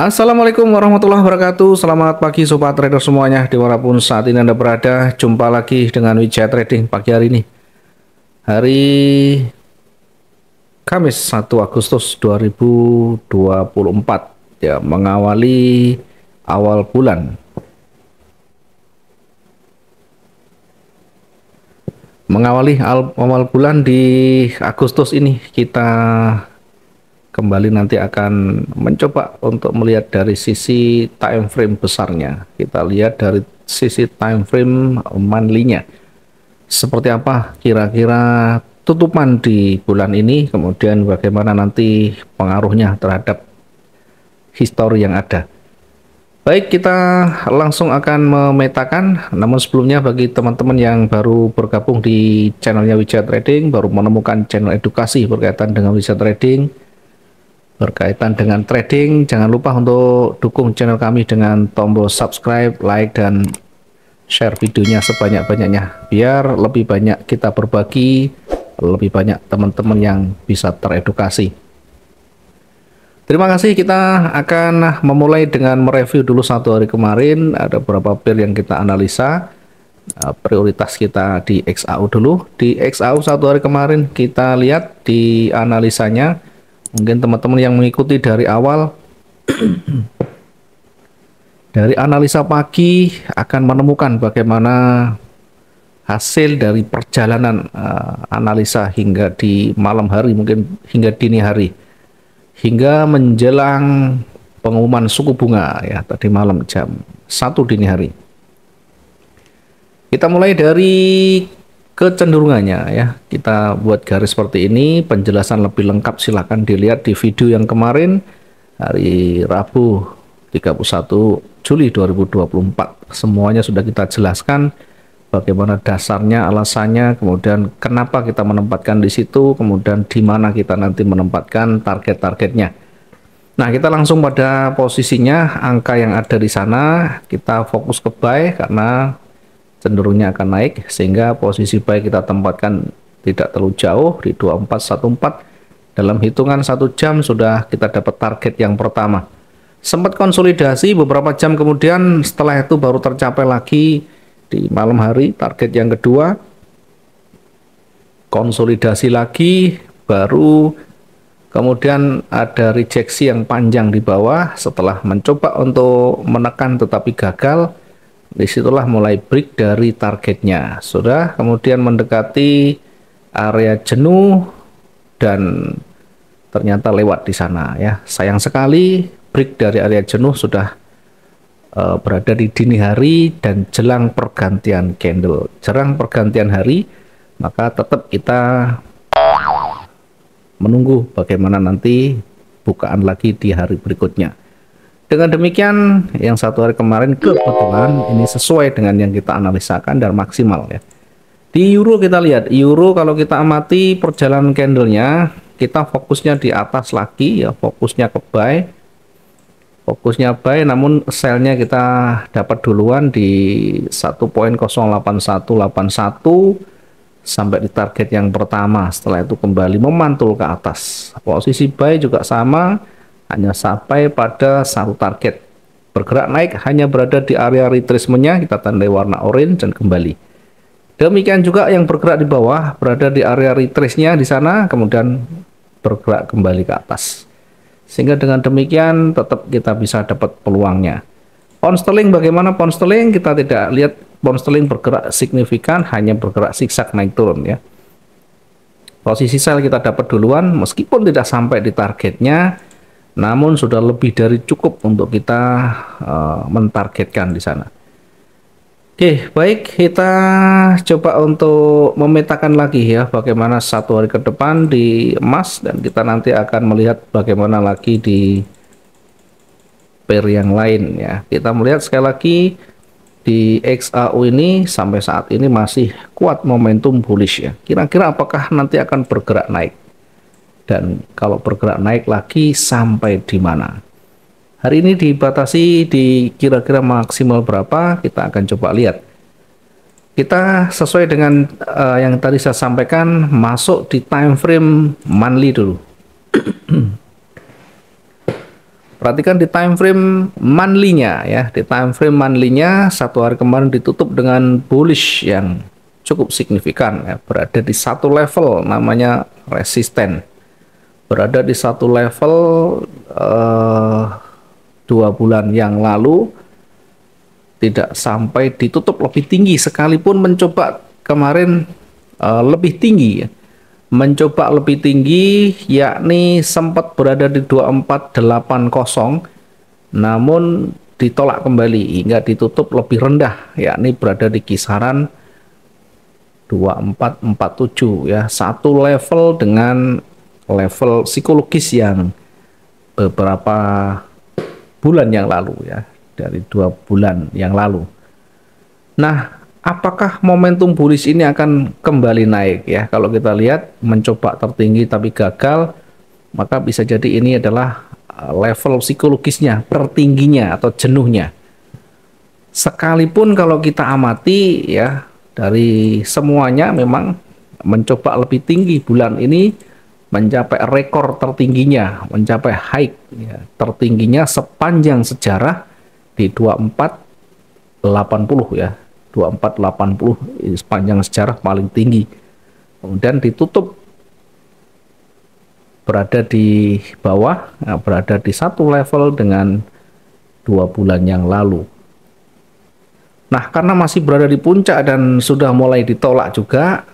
Assalamualaikum warahmatullahi wabarakatuh. Selamat pagi sobat trader semuanya dimanapun saat ini Anda berada. Jumpa lagi dengan Wijaya Trading pagi hari ini. Hari Kamis 1 Agustus 2024 ya, mengawali awal bulan. Awal bulan di Agustus ini kita kembali nanti akan mencoba untuk melihat dari sisi time frame besarnya. Kita lihat dari sisi time frame monthly-nya. Seperti apa kira-kira tutupan di bulan ini, kemudian bagaimana nanti pengaruhnya terhadap histori yang ada. Baik, kita langsung akan memetakan. Namun sebelumnya bagi teman-teman yang baru bergabung di channelnya Wijaya Trading, baru menemukan channel edukasi berkaitan dengan Wijaya Trading, berkaitan dengan trading, jangan lupa untuk dukung channel kami dengan tombol subscribe, like, dan share videonya sebanyak-banyaknya biar lebih banyak kita berbagi, lebih banyak teman-teman yang bisa teredukasi. Terima kasih. Kita akan memulai dengan mereview dulu satu hari kemarin. Ada beberapa pair yang kita analisa. Prioritas kita di XAU dulu. Di XAU satu hari kemarin kita lihat di analisanya. Mungkin teman-teman yang mengikuti dari awal dari analisa pagi akan menemukan bagaimana hasil dari perjalanan analisa hingga di malam hari, mungkin hingga dini hari, hingga menjelang pengumuman suku bunga ya tadi malam jam 1 dini hari. Kita mulai dari kecenderungannya ya. Kita buat garis seperti ini, penjelasan lebih lengkap silakan dilihat di video yang kemarin hari Rabu 31 Juli 2024. Semuanya sudah kita jelaskan bagaimana dasarnya, alasannya, kemudian kenapa kita menempatkan di situ, kemudian di mana kita nanti menempatkan target-targetnya. Nah, kita langsung pada posisinya, angka yang ada di sana kita fokus ke buy karena cenderungnya akan naik, sehingga posisi buy kita tempatkan tidak terlalu jauh di 2414. Dalam hitungan 1 jam sudah kita dapat target yang pertama. Sempat konsolidasi beberapa jam kemudian, setelah itu baru tercapai lagi di malam hari target yang kedua. Konsolidasi lagi, baru kemudian ada rejeksi yang panjang di bawah. Setelah mencoba untuk menekan tetapi gagal, disitulah mulai break dari targetnya. Sudah kemudian mendekati area jenuh dan ternyata lewat di sana ya. Sayang sekali break dari area jenuh sudah berada di dini hari dan jelang pergantian candle. Jelang pergantian hari, maka tetap kita menunggu bagaimana nanti bukaan lagi di hari berikutnya. Dengan demikian, yang satu hari kemarin kebetulan ini sesuai dengan yang kita analisakan dan maksimal ya. Di euro kita lihat, euro kalau kita amati perjalanan candlenya, kita fokusnya di atas lagi ya, fokusnya ke buy. Fokusnya buy, namun sell-nya kita dapat duluan di 1.08181 sampai di target yang pertama. Setelah itu kembali memantul ke atas. Posisi buy juga sama, hanya sampai pada satu target. Bergerak naik hanya berada di area retracement-nya, kita tandai warna orange dan kembali. Demikian juga yang bergerak di bawah berada di area retrace-nya di sana, kemudian bergerak kembali ke atas. Sehingga dengan demikian tetap kita bisa dapat peluangnya. Pound sterling, bagaimana pound sterling? Kita tidak lihat pound sterling bergerak signifikan, hanya bergerak zigzag naik turun ya. Posisi sell kita dapat duluan, meskipun tidak sampai di targetnya, namun sudah lebih dari cukup untuk kita mentargetkan di sana. Oke, baik, kita coba untuk memetakan lagi ya bagaimana satu hari ke depan di emas, dan kita nanti akan melihat bagaimana lagi di pair yang lain ya. Kita melihat sekali lagi di XAU ini sampai saat ini masih kuat momentum bullish ya. Kira-kira apakah nanti akan bergerak naik? Dan kalau bergerak naik lagi sampai di mana? Hari ini dibatasi di kira-kira maksimal berapa, kita akan coba lihat. Kita sesuai dengan yang tadi saya sampaikan, masuk di time frame monthly dulu. Perhatikan di time frame monthly-nya ya. Di time frame monthly-nya satu hari kemarin ditutup dengan bullish yang cukup signifikan ya, berada di satu level namanya resisten. Berada di satu level 2 bulan yang lalu tidak sampai ditutup lebih tinggi, sekalipun mencoba kemarin lebih tinggi ya. Mencoba lebih tinggi, yakni sempat berada di 2480, namun ditolak kembali hingga ditutup lebih rendah, yakni berada di kisaran 2447 ya. Satu level dengan level psikologis yang beberapa bulan yang lalu ya, dari 2 bulan yang lalu. Nah, apakah momentum bullish ini akan kembali naik ya? Kalau kita lihat mencoba tertinggi tapi gagal, maka bisa jadi ini adalah level psikologisnya, tertingginya atau jenuhnya. Sekalipun kalau kita amati ya, dari semuanya memang mencoba lebih tinggi bulan ini, mencapai rekor tertingginya, mencapai high ya, tertingginya sepanjang sejarah di 2480 ya. 2480 sepanjang sejarah paling tinggi. Kemudian ditutup berada di bawah, berada di satu level dengan 2 bulan yang lalu. Nah, karena masih berada di puncak dan sudah mulai ditolak juga,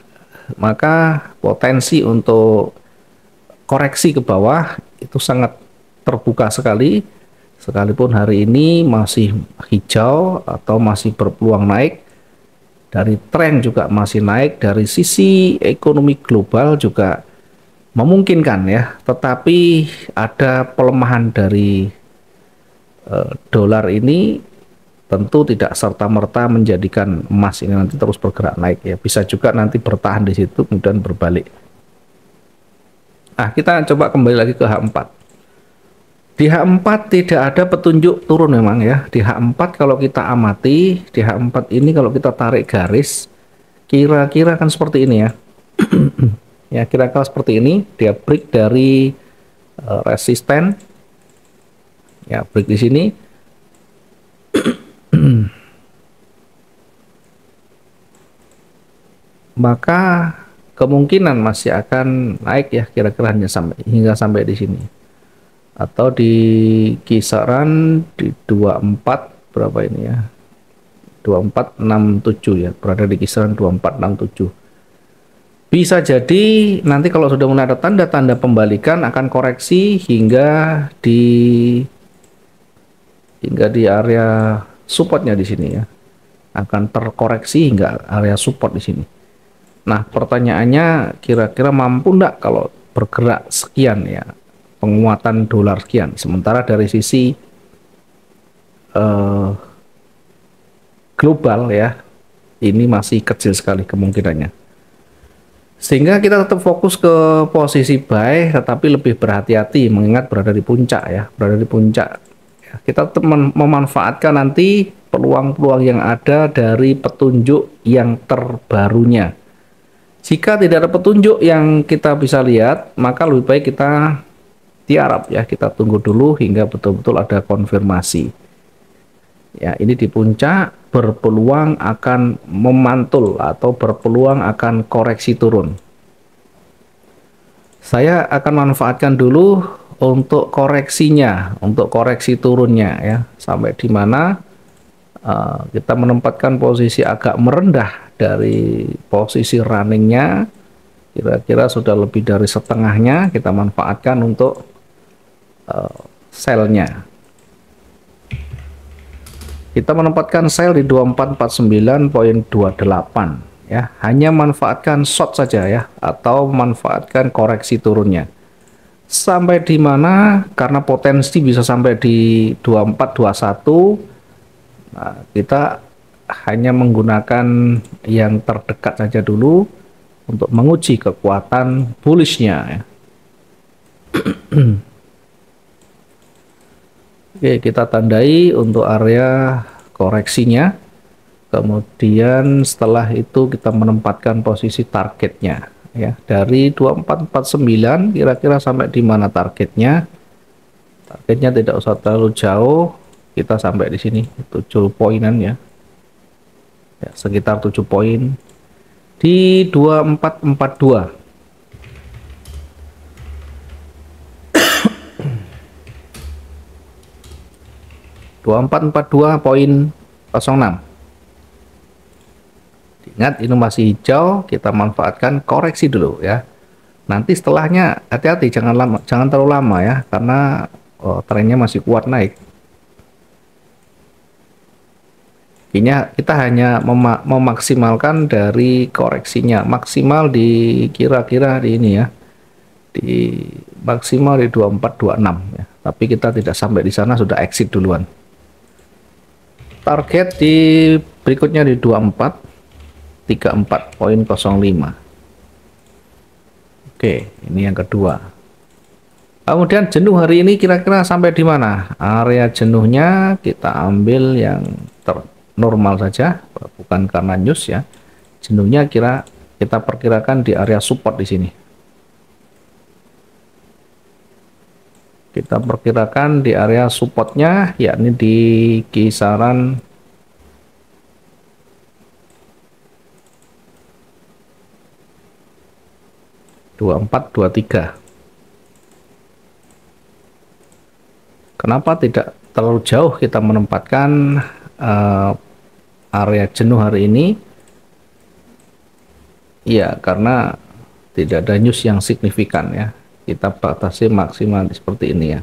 maka potensi untuk koreksi ke bawah itu sangat terbuka sekali. Sekalipun hari ini masih hijau atau masih berpeluang naik, dari tren juga masih naik, dari sisi ekonomi global juga memungkinkan ya, tetapi ada pelemahan dari dolar ini tentu tidak serta-merta menjadikan emas ini nanti terus bergerak naik ya, bisa juga nanti bertahan di situ kemudian berbalik. Nah, kita coba kembali lagi ke H4. Di H4 tidak ada petunjuk turun memang ya. Di H4 kalau kita amati, di H4 ini kalau kita tarik garis, kira-kira kan seperti ini ya. Ya, kira-kira seperti ini, dia break dari resisten. Ya, break di sini. Maka kemungkinan masih akan naik ya, kira-kira hingga sampai di sini. Atau di kisaran di 24 berapa ini ya, 2467 ya, berada di kisaran 2467. Bisa jadi nanti kalau sudah mulai ada tanda-tanda pembalikan akan koreksi hingga di area supportnya di sini ya, akan terkoreksi hingga area support di sini. Nah, pertanyaannya kira-kira mampu enggak kalau bergerak sekian ya, penguatan dolar sekian, sementara dari sisi global ya ini masih kecil sekali kemungkinannya, sehingga kita tetap fokus ke posisi buy, tetapi lebih berhati-hati mengingat berada di puncak ya, berada di puncak ya, kita tetap memanfaatkan nanti peluang-peluang yang ada dari petunjuk yang terbarunya. Jika tidak ada petunjuk yang kita bisa lihat, maka lebih baik kita tiarap ya, kita tunggu dulu hingga betul-betul ada konfirmasi ya. Ini di puncak berpeluang akan memantul atau berpeluang akan koreksi turun. Saya akan manfaatkan dulu untuk koreksinya, untuk koreksi turunnya ya, sampai di mana kita menempatkan posisi agak merendah dari posisi runningnya, kira-kira sudah lebih dari setengahnya, kita manfaatkan untuk sell-nya. Kita menempatkan sell di 2449.28 ya, hanya manfaatkan short saja ya, atau manfaatkan koreksi turunnya. Sampai di mana karena potensi bisa sampai di 2421, nah, kita hanya menggunakan yang terdekat saja dulu untuk menguji kekuatan bullishnya ya. Oke, kita tandai untuk area koreksinya. Kemudian setelah itu kita menempatkan posisi targetnya ya, dari 2449 kira-kira sampai di mana targetnya. Targetnya tidak usah terlalu jauh, kita sampai di sini 7 poinan ya, sekitar 7 poin di 2442. 2442.06. Ingat ini masih hijau, kita manfaatkan koreksi dulu ya. Nanti setelahnya hati-hati, jangan terlalu lama ya, karena trennya masih kuat naik. Kita hanya memaksimalkan dari koreksinya, maksimal di kira-kira di ini ya, di maksimal di 2426 ya. Tapi kita tidak sampai di sana, sudah exit duluan. Target di berikutnya di 2434.05. Oke, ini yang kedua. Kemudian jenuh hari ini kira-kira sampai di mana? Area jenuhnya kita ambil yang normal saja, bukan karena news ya. Jenuhnya kita perkirakan di area support di sini. Kita perkirakan di area supportnya, yakni di kisaran 2423. Kenapa tidak terlalu jauh kita menempatkan area jenuh hari ini? Ya, karena tidak ada news yang signifikan ya. Kita batasi maksimal seperti ini ya.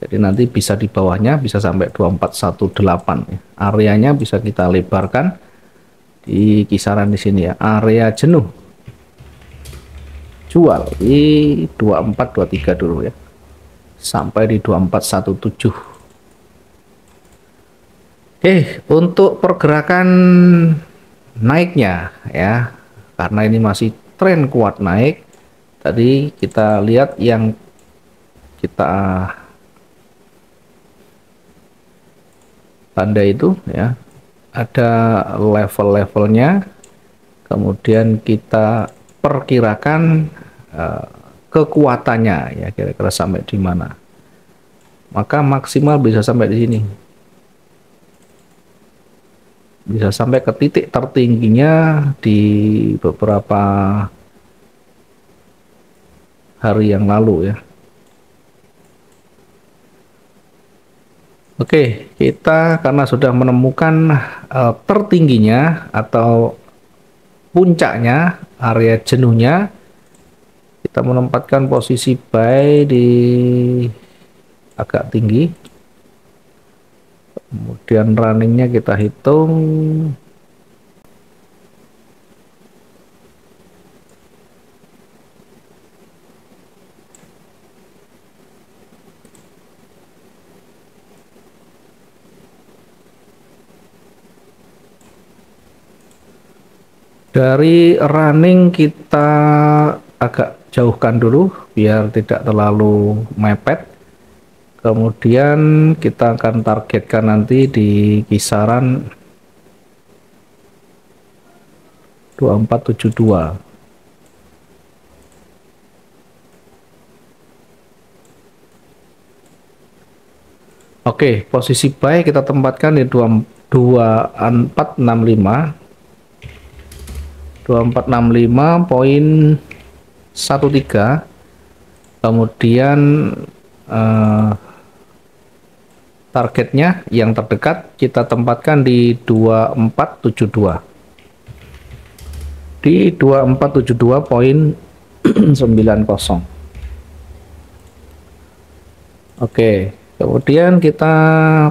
Jadi nanti bisa di bawahnya bisa sampai 2418 ya. Areanya bisa kita lebarkan di kisaran di sini ya. Area jenuh jual di 2423 dulu ya. Sampai di 2417. Oke, untuk pergerakan naiknya ya. Karena ini masih tren kuat naik. Tadi kita lihat yang kita tanda itu ya, ada level-levelnya, kemudian kita perkirakan kekuatannya ya, kira-kira sampai di mana, maka maksimal bisa sampai di sini, bisa sampai ke titik tertingginya di beberapa hari yang lalu ya. Oke, kita karena sudah menemukan tertingginya atau puncaknya, area jenuhnya, kita menempatkan posisi buy di agak tinggi, kemudian runningnya kita hitung. Dari running kita agak jauhkan dulu biar tidak terlalu mepet. Kemudian kita akan targetkan nanti di kisaran 2472. Oke, posisi buy kita tempatkan di 2465. 2465.13. Kemudian targetnya yang terdekat kita tempatkan di 2472. Di 2472.90. Oke, kemudian kita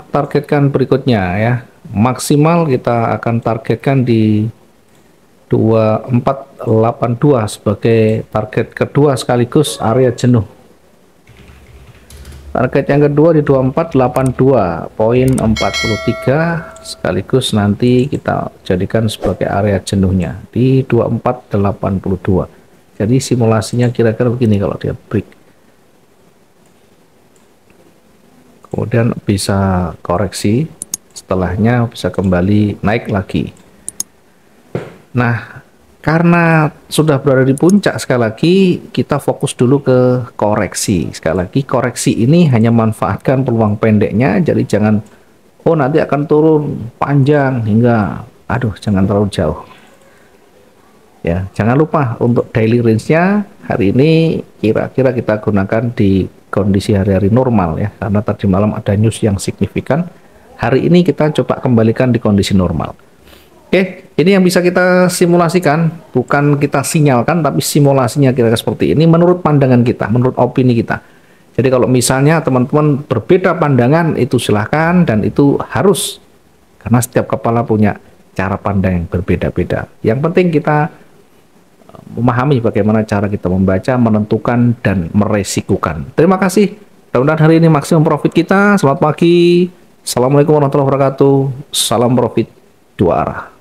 targetkan berikutnya ya. Maksimal kita akan targetkan di 2482 sebagai target kedua sekaligus area jenuh. Target yang kedua di 2482.43 sekaligus nanti kita jadikan sebagai area jenuhnya di 2482. Jadi simulasinya kira-kira begini kalau dia break. Kemudian bisa koreksi, setelahnya bisa kembali naik lagi. Nah, Karena sudah berada di puncak, sekali lagi kita fokus dulu ke koreksi. Sekali lagi koreksi ini hanya manfaatkan peluang pendeknya, jadi jangan oh nanti akan turun panjang hingga aduh jangan terlalu jauh. Ya, jangan lupa untuk daily range-nya hari ini kira-kira kita gunakan di kondisi hari-hari normal ya, karena tadi malam ada news yang signifikan. Hari ini kita coba kembalikan di kondisi normal. Oke, ini yang bisa kita simulasikan, bukan kita sinyalkan, tapi simulasinya kira-kira seperti ini menurut pandangan kita, menurut opini kita. Jadi kalau misalnya teman-teman berbeda pandangan, itu silahkan dan itu harus, karena setiap kepala punya cara pandang yang berbeda-beda. Yang penting kita memahami bagaimana cara kita membaca, menentukan, dan meresikukan. Terima kasih. Mudah-mudahan hari ini maksimum profit kita. Selamat pagi. Assalamualaikum warahmatullahi wabarakatuh. Salam profit dua arah.